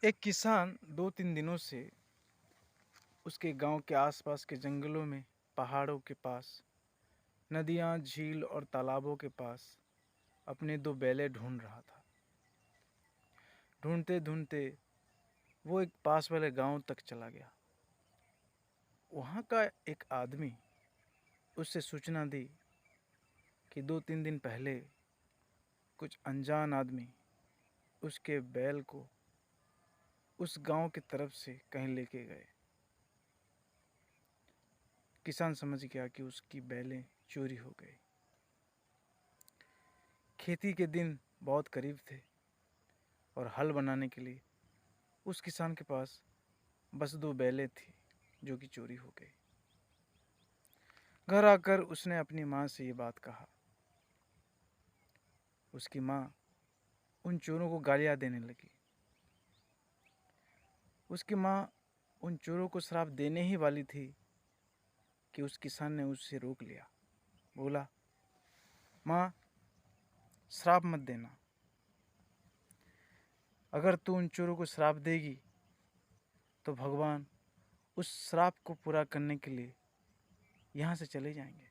एक किसान 2-3 दिनों से उसके गांव के आसपास के जंगलों में, पहाड़ों के पास, नदियां, झील और तालाबों के पास अपने 2 बैलें ढूंढ रहा था। ढूंढते ढूंढते वो एक पास वाले गांव तक चला गया। वहां का एक आदमी उससे सूचना दी कि 2-3 दिन पहले कुछ अनजान आदमी उसके बैल को उस गांव की तरफ से कहीं लेके गए। किसान समझ गया कि उसकी बैलें चोरी हो गई। खेती के दिन बहुत करीब थे और हल बनाने के लिए उस किसान के पास बस 2 बैलें थी जो कि चोरी हो गई। घर आकर उसने अपनी माँ से ये बात कहा। उसकी माँ उन चोरों को गालियाँ देने लगी। उसकी माँ उन चोरों को श्राप देने ही वाली थी कि उस किसान ने उससे रोक लिया। बोला, माँ, श्राप मत देना। अगर तू उन चोरों को श्राप देगी तो भगवान उस श्राप को पूरा करने के लिए यहाँ से चले जाएंगे।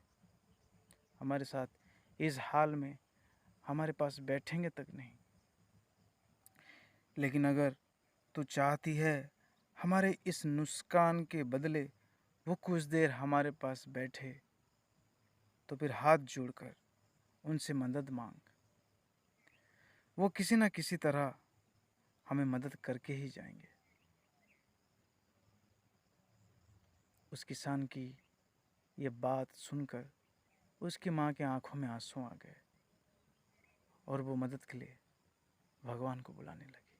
हमारे साथ इस हाल में हमारे पास बैठेंगे तक नहीं। लेकिन अगर तू चाहती है हमारे इस नुस्कान के बदले वो कुछ देर हमारे पास बैठे, तो फिर हाथ जोड़कर उनसे मदद मांग। वो किसी न किसी तरह हमें मदद करके ही जाएंगे। उस किसान की ये बात सुनकर उसकी माँ की आंखों में आंसू आ गए और वो मदद के लिए भगवान को बुलाने लगी।